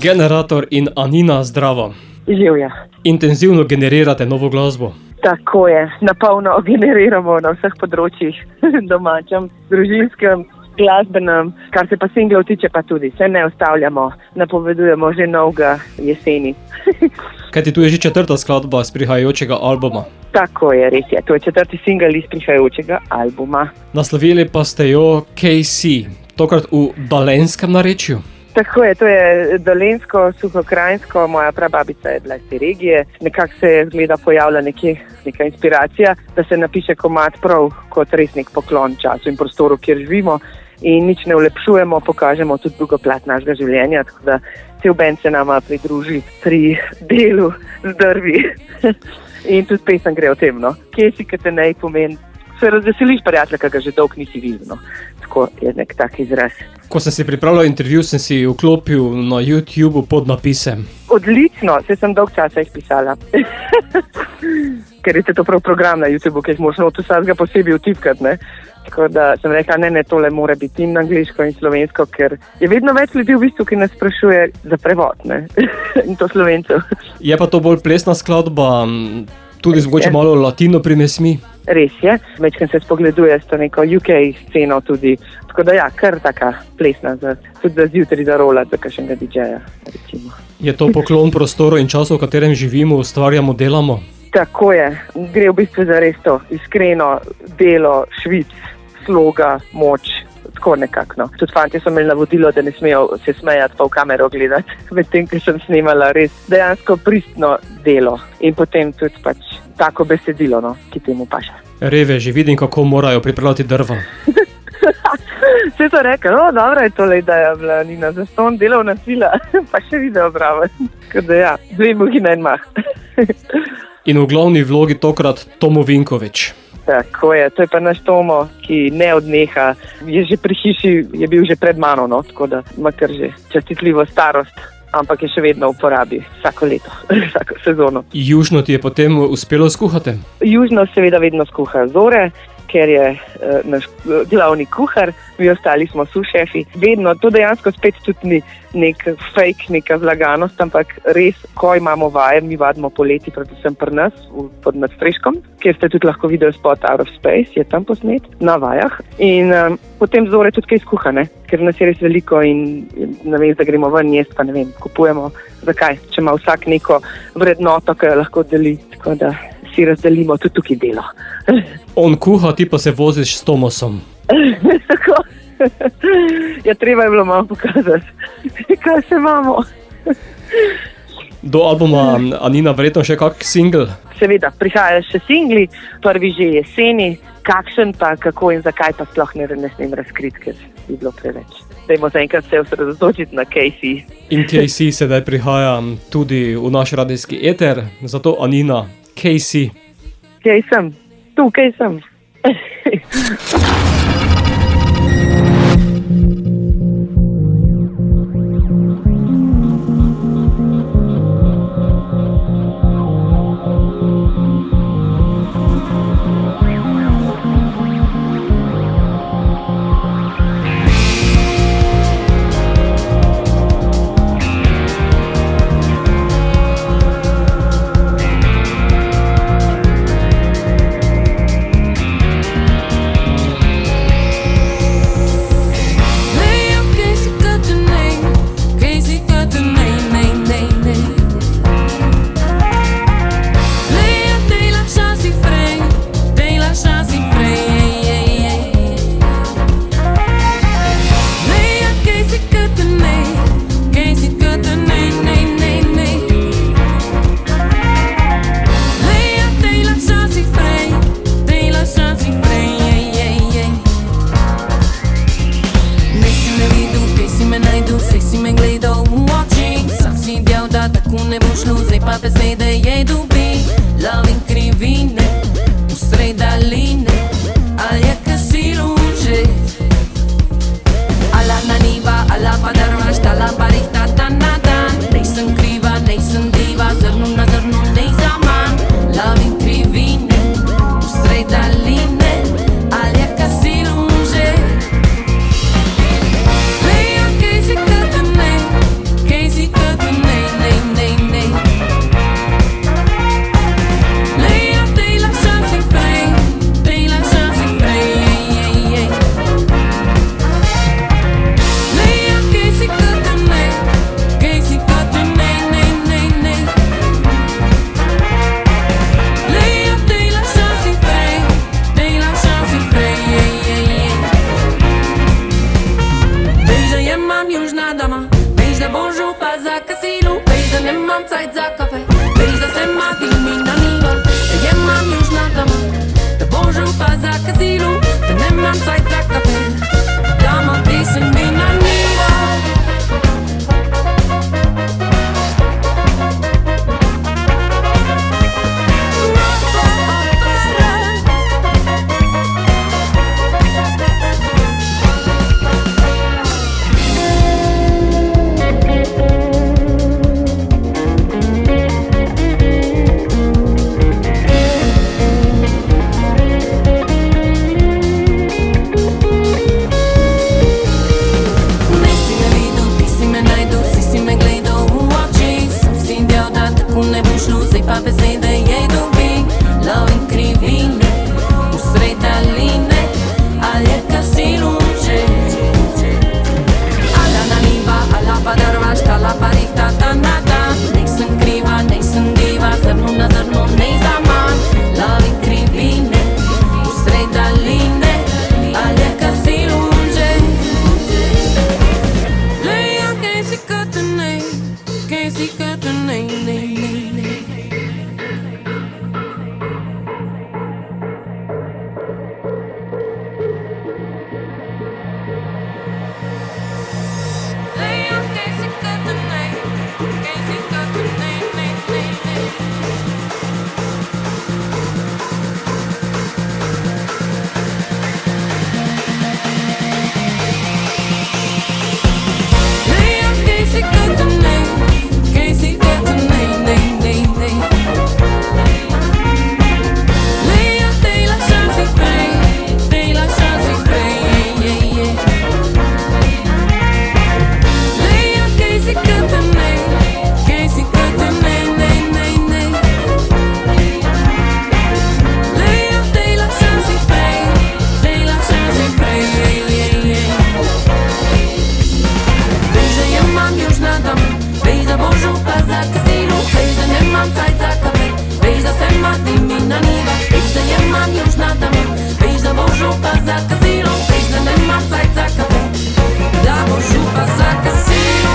Generator in Anina, zdravo. Živja. Intenzivno generirate novo glasbo. Tako je, napolno generiramo na vseh področjih, domačem, družinskem, glasbenem, kar se pa singlov tiče pa tudi. Se ne ustavljamo, napovedujemo že novega jeseni. Kajti tu je že 4. skladba z prihajajočega albuma. Tako je, res je. To je 4. singel iz prihajajočega albuma. Naslovili pa ste jo KC, tokrat v dalenskem narečju. Tako je, to je dolensko, suhokrajinsko, moja prababica je bila iz te regije. Nekako se je zgleda pojavila neka inspiracija, da se napiše komad prav kot res nek poklon času in prostoru, kjer živimo in nič ne ulepšujemo, pokažemo tudi drugo plat našega življenja, tako da cel band se nama pridruži pri delu z drvi. In tudi pesem gre o tem, no. Kje si, kaj te nej pomeni? Se razveseliš prijatelja, ki ga že dolgo nisi videl, no. Tako je nek tak izraz. Ko sem si pripravljal intervju, sem si vklopil na YouTube pod napisem. Odlično, se sem dolgo časa jih pisala. Ker je to prav program na YouTube, ki jih moraš od vsega posebej vtipkati, ne. Tako da sem rekla, ne, tole mora biti in angliško in slovensko, ker je vedno več ljudi v bistvu, ki nas sprašuje za prevod, ne. In to Slovencev. Je pa to bolj plesna skladba, tudi zmogoče malo latino primesmi. Res je, večkrat se spogleduje s to neko UK sceno tudi, tako da ja, kar taka plesna, tudi za zjutraj za rolat, za kakšnega DJ-ja, recimo. Je to poklon prostoru in času, v katerem živimo, ustvarjamo, delamo? Tako je, gre v bistvu za res to, iskreno delo, švic, sloga, moč, tako nekako, no. Tudi fantje so imeli navodilo, da ne smejo se smejati pa v kamero gledati, medtem, ko sem snemala res dejansko pristno delo in potem tudi pač tako besedilo, no, ki temu paše. Reveži, vidim, kako morajo pripravljati drva. Vse so rekli, dobro je tole ideja bila, Nina, zaston delovna sila, pa še video bravo. Tako da ja, 2 muhi na en mah. In v glavni vlogi tokrat Tomo Vinkovič. Tako je, to je pa naš Tomo, ki ne odneha, je že pri hiši, je bil že pred mano, no, tako da ima kar že častitljivo starost, ampak je še vedno v uporabi vsako leto, vsako sezono. Južno ti je potem uspelo skuhati? Južno seveda vedno skuha Zore, ker je naš glavni kuhar, mi ostali smo sušefi. Vedno, to dejansko spet tudi ni nek fake, neka zlaganost, ampak res, ko imamo vaje, mi vadimo poleti, predvsem pri nas, pod nadstreškom, kjer ste tudi lahko videli spot Out of Space, je tam posnet, na vajah. In potem Zore tudi kaj skuha, ne? Ker nas je res veliko in ne vem, da gremo ven jesti, pa ne vem, kupujemo. Zakaj? Če ima vsak neko vrednoto, ki jo lahko deli, tako da si razdelimo tudi tukaj delo. On kuha, ti pa se voziš s Tomosom. Tako. Ja, treba je bilo malo pokazati, kaj se imamo. Do albuma Anina verjetno še kak single? Seveda, prihajajo še singli, prvi že jeseni, kakšen pa, kako in zakaj pa sploh ne smem razkriti, ker bi bilo preveč. Dajmo zaenkrat se osredotočiti na KC. In KC sedaj prihaja tudi v naš radijski eter, zato Anina, KC. Kje sem? Tukaj sem. Casey mam Zeit za kawę. Weź za sema, ty mi na niwa. Ja mam już na dama. To bonjour pas za kazilu. To nie mam Zeit za kawę. Dama, ty sy mi na niwa. Za casino, fez na nem mam Zeit za kawę. Da bonjour pas za casino.